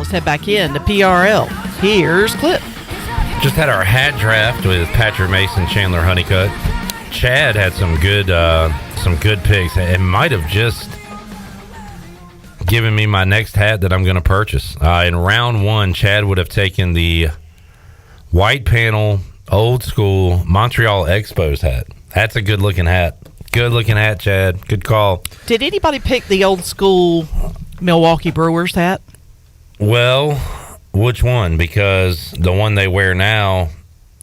let's head back in to PRL. Here's Clip. Just had our hat draft with Patrick Mason, Chandler Honeycutt. Chad had some good picks. It might have just given me my next hat that I'm going to purchase. In round one, Chad would have taken the white panel, old school Montreal Expos hat. That's a good looking hat. Good looking hat, Chad. Good call. Did anybody pick the old school Milwaukee Brewers hat? Well, which one? Because the one they wear now.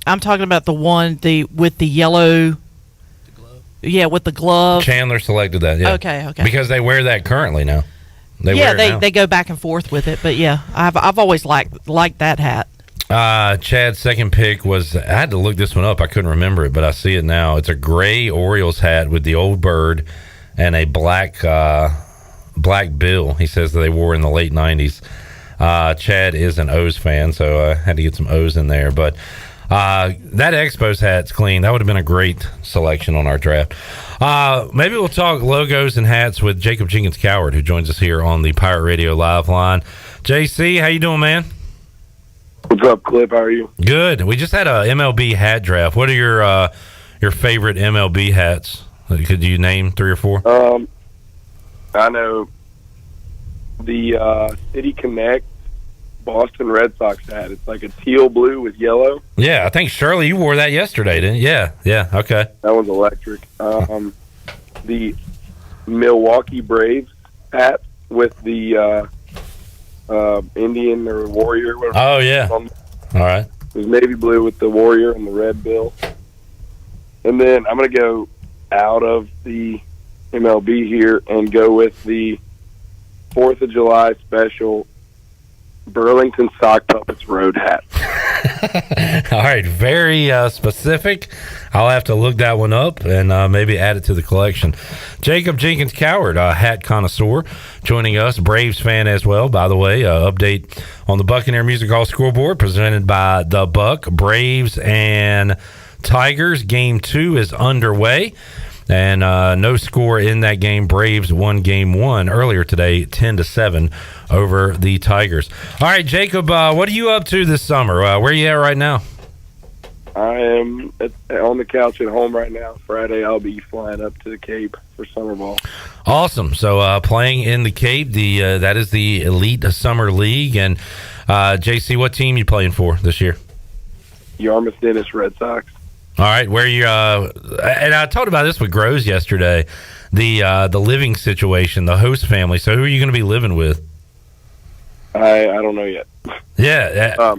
I'm talking about the one with the yellow. Yeah, with the glove. Chandler selected that. Yeah. Okay. Because they wear that currently now. They go back and forth with it, but yeah, I've always liked that hat. Chad's second pick was, I had to look this one up. I couldn't remember it, but I see it now. It's a gray Orioles hat with the old bird and a black bill. He says that they wore in the late 90s. Chad is an O's fan, so I had to get some O's in there. But that Expos hat's clean. That would have been a great selection on our draft. Maybe we'll talk logos and hats with Jacob Jenkins-Cowart, who joins us here on the Pirate Radio Live line. JC, how you doing, man? What's up, Clip? How are you? Good. We just had a MLB hat draft. What are your favorite MLB hats? Could you name 3 or 4? I know the City Connect Boston Red Sox hat. It's like a teal blue with yellow. Yeah, I think Shirley, you wore that yesterday, didn't you? Yeah. Okay. That one's electric. The Milwaukee Braves hat with the Indian or Warrior. Oh, yeah. All right. It was navy blue with the Warrior and the red bill. And then I'm going to go out of the MLB here and go with the 4th of July special Burlington Sock Puppets Road hat. All right, very specific. I'll have to look that one up and maybe add it to the collection. Jacob Jenkins-Cowart, hat connoisseur, joining us, Braves fan as well, by the way. Update on the Buccaneer Music Hall scoreboard presented by the Buck. Braves and Tigers. Game 2 is underway. And no score in that game. Braves won game 1 earlier today, 10-7 over the Tigers. All right, Jacob, what are you up to this summer? Where are you at right now? I am on the couch at home right now. Friday, I'll be flying up to the Cape for summer ball. Awesome. So playing in the Cape, that is the Elite Summer League. And JC, what team you playing for this year? Yarmouth Dennis Red Sox. All right, where you and I talked about this with Groves yesterday, the living situation, the host family. So who are you going to be living with? I don't know yet. Yeah.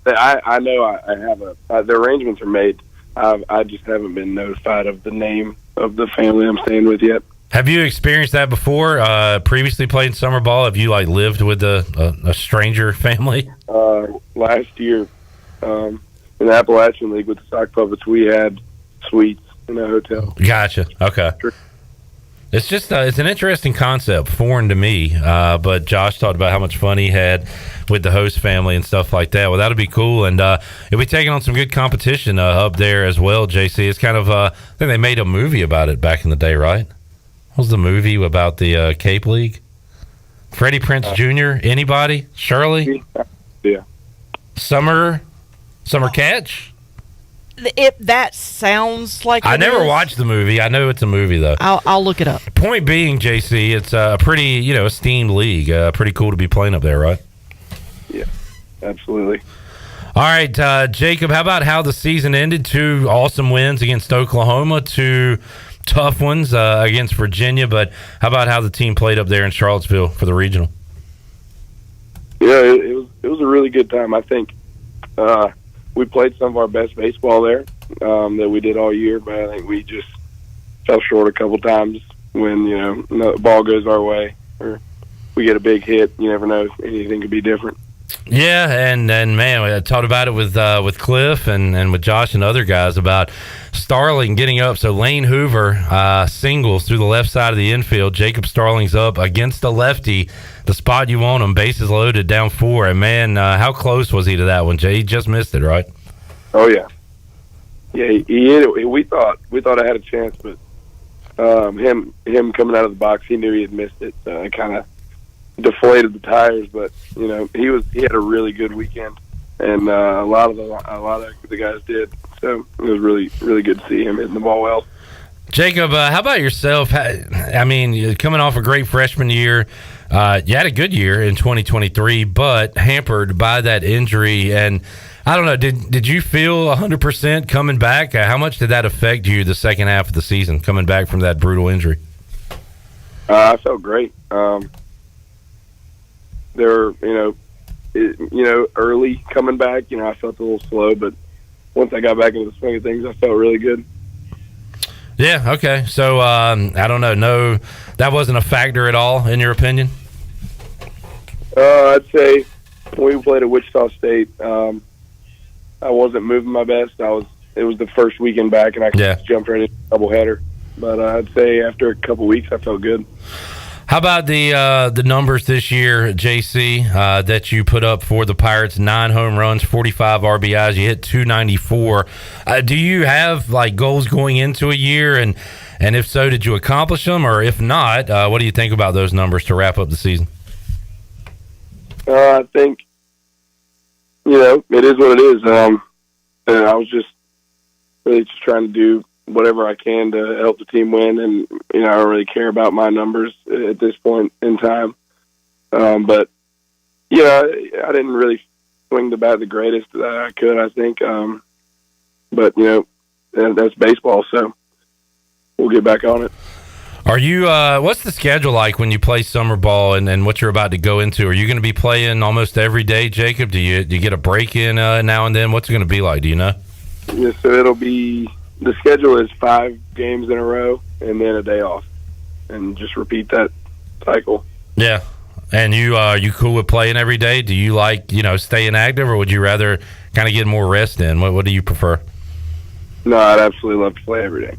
I know I have the arrangements are made. I just haven't been notified of the name of the family I'm staying with yet. Have you experienced that before? Previously played summer ball? Have you lived with a stranger family? Last year, in the Appalachian League with the Sock Puppets, we had suites in a hotel. Gotcha. Okay. Sure. It's just it's an interesting concept, foreign to me. But Josh talked about how much fun he had with the host family and stuff like that. Well, that'll be cool, and you'll be taking on some good competition up there as well. JC, it's kind of I think they made a movie about it back in the day, right? What was the movie about the Cape League? Freddie Prinze Jr. Anybody? Shirley? Yeah. Summer Catch? That sounds like I never watched the movie. I know it's a movie, though. I'll look it up. Point being, JC, it's a pretty, esteemed league. Pretty cool to be playing up there, right? Yeah, absolutely. All right, Jacob, how about how the season ended? 2 awesome wins against Oklahoma, 2 tough ones against Virginia, but how about how the team played up there in Charlottesville for the regional? Yeah, it was a really good time. I think we played some of our best baseball there that we did all year, but I think we just fell short a couple times when the ball goes our way or we get a big hit. You never know; anything could be different. Yeah, and man, I talked about it with Cliff and with Josh and other guys about Starling getting up. So Lane Hoover singles through the left side of the infield. Jacob Starling's up against the lefty, the spot you want him, bases loaded, down 4. And man, how close was he to that one, Jay? He just missed it, right? Oh yeah, he hit it. We thought I had a chance, but him coming out of the box, he knew he had missed it. It kind of deflated the tires, but you know he had a really good weekend, and a lot of the guys did. So it was really good to see him hitting the ball well. Jacob, how about yourself? I mean, you're coming off a great freshman year. You had a good year in 2023, but hampered by that injury. And I don't know, did you feel 100% coming back? How much did that affect you the second half of the season, coming back from that brutal injury? I felt great. There were, early coming back, I felt a little slow, but once I got back into the swing of things, I felt really good. Yeah, okay. So, I don't know. No, that wasn't a factor at all, in your opinion? I'd say when we played at Wichita State, I wasn't moving my best. It was the first weekend back, and I just jumped right into a doubleheader. But I'd say after a couple weeks, I felt good. How about the numbers this year, JC, that you put up for the Pirates? 9 home runs, 45 RBIs. You hit 294. Do you have like goals going into a year, and if so, did you accomplish them? Or if not, what do you think about those numbers to wrap up the season? I think it is what it is. And I was just really just trying to do whatever I can to help the team win, and I don't really care about my numbers at this point in time. But I didn't really swing the bat the greatest that I could, I think. But that's baseball, so we'll get back on it. Are you? What's the schedule like when you play summer ball and what you're about to go into? Are you going to be playing almost every day, Jacob? Do you get a break in now and then? What's it going to be like? Do you know? Yeah, so it'll be. The schedule is 5 games in a row and then a day off, and just repeat that cycle. Yeah, and you cool with playing every day? Do you like staying active, or would you rather kind of get more rest in? What do you prefer? No, I'd absolutely love to play every day.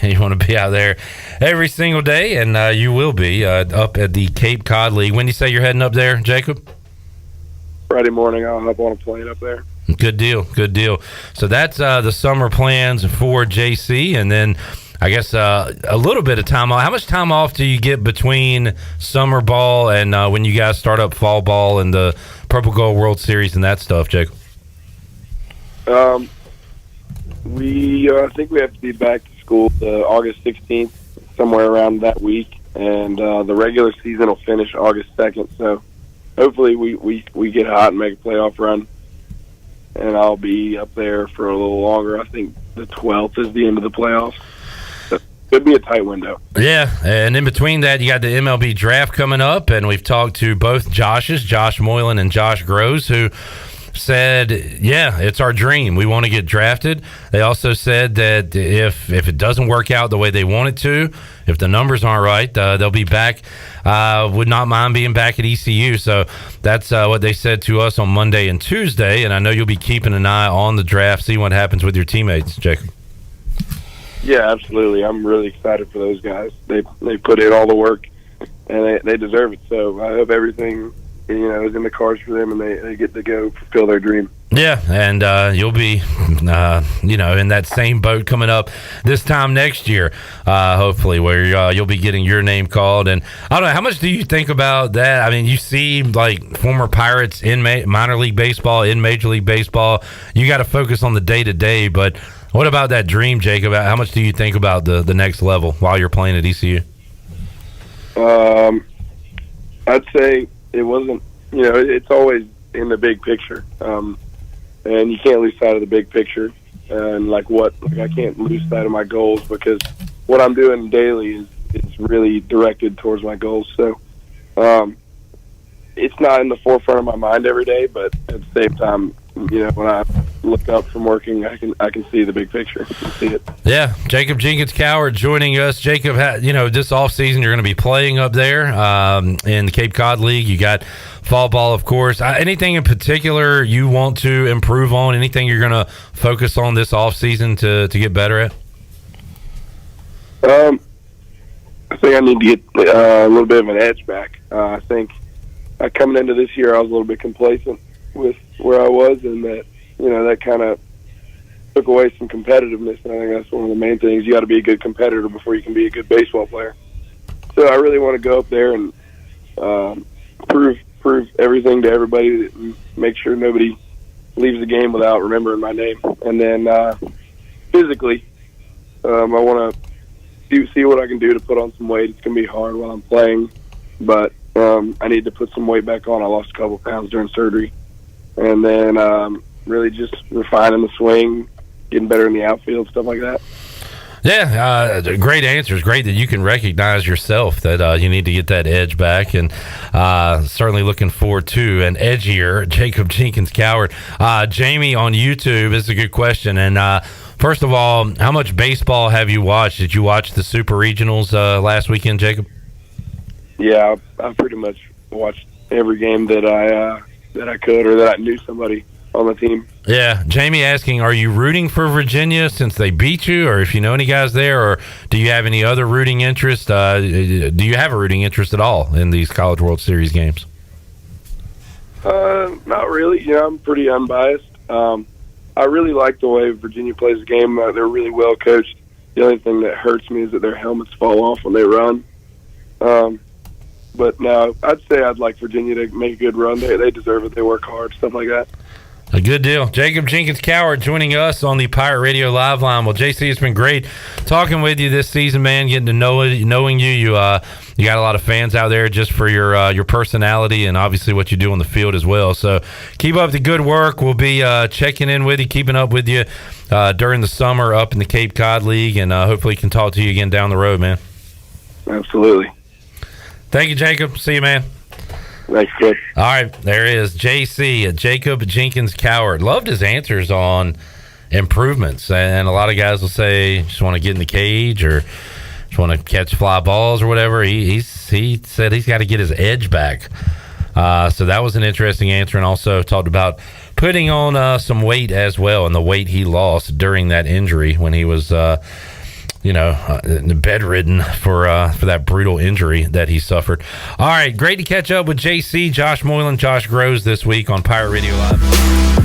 You want to be out there every single day, and you will be up at the Cape Cod League. When you say you're heading up there, Jacob? Friday morning, I'll hop on a plane up there. Good deal. So that's the summer plans for JC, and then I guess a little bit of time off. How much time off do you get between summer ball and when you guys start up fall ball and the Purple Gold World Series and that stuff, Jacob? I think we have to be back to school August 16th, somewhere around that week, and the regular season will finish August 2nd. So hopefully we get hot and make a playoff run. And I'll be up there for a little longer. I think the 12th is the end of the playoffs. So it could be a tight window. Yeah, and in between that, you got the MLB draft coming up, and we've talked to both Joshes, Josh Moylan and Josh Groves, who said, yeah, it's our dream. We want to get drafted. They also said that if it doesn't work out the way they want it to, if the numbers aren't right, they'll be back. Would not mind being back at ECU. So that's what they said to us on Monday and Tuesday. And I know you'll be keeping an eye on the draft, see what happens with your teammates, Jacob. Yeah, absolutely. I'm really excited for those guys. They put in all the work, and they deserve it. So I hope everything is in the cards for them, and they get to go fulfill their dream. Yeah, and you'll be, in that same boat coming up this time next year, hopefully, where you'll be getting your name called. And I don't know, how much do you think about that? I mean, you see, like, former Pirates in minor league baseball, in Major League Baseball. You got to focus on the day-to-day, but what about that dream, Jacob? How much do you think about the next level while you're playing at ECU? I'd say it wasn't, it's always in the big picture. And you can't lose sight of the big picture. And I can't lose sight of my goals, because what I'm doing daily is really directed towards my goals. So, it's not in the forefront of my mind every day, but at the same time, when I look up from working, I can see the big picture. I can see it. Yeah, Jacob Jenkins-Cowart joining us. Jacob, this offseason you're going to be playing up there in the Cape Cod League. You got fall ball, of course. Anything in particular you want to improve on? Anything you're going to focus on this offseason to get better at? I think I need to get a little bit of an edge back. I think coming into this year, I was a little bit complacent with where I was, and that kind of took away some competitiveness. And I think that's one of the main things. You got to be a good competitor before you can be a good baseball player. So I really want to go up there and prove everything to everybody, and make sure nobody leaves the game without remembering my name. And then physically, I want to see what I can do to put on some weight. It's going to be hard while I'm playing, but I need to put some weight back on. I lost a couple pounds during surgery. And then really just refining the swing, getting better in the outfield, stuff like that. Yeah, great answers. Great that you can recognize yourself that you need to get that edge back, and certainly looking forward to an edgier Jacob Jenkins-Cowart. Jamie on YouTube, this is a good question. And first of all, how much baseball have you watched? Did you watch the Super Regionals last weekend, Jacob? Yeah, I pretty much watched every game that I could, or that I knew somebody on the team. Yeah, Jamie asking, are you rooting for Virginia since they beat you, or if you know any guys there, or do you have any other rooting interest? Do you have a rooting interest at all in these College World Series games? Not really. You know, I'm pretty unbiased. I really like the way Virginia plays the game. They're really well coached. The only thing that hurts me is that their helmets fall off when they run. But no, I'd say I'd like Virginia to make a good run. They deserve it. They work hard, stuff like that. A good deal. Jacob Jenkins-Cowart joining us on the Pirate Radio Live Line. Well, JC, it's been great talking with you this season, man, getting to knowing you. You got a lot of fans out there just for your personality and obviously what you do on the field as well. So keep up the good work. We'll be checking in with you, keeping up with you during the summer up in the Cape Cod League, and hopefully can talk to you again down the road, man. Absolutely. Thank you, Jacob. See you, man. Thanks, Chris. All right, there is JC, Jacob Jenkins-Cowart. Loved his answers on improvements, and a lot of guys will say just want to get in the cage or just want to catch fly balls or whatever. He said he's got to get his edge back. So that was an interesting answer, and also talked about putting on some weight as well, and the weight he lost during that injury when he was bedridden for that brutal injury that he suffered. All right, great to catch up with JC, Josh Moylan, Josh Groves this week on Pirate Radio Live.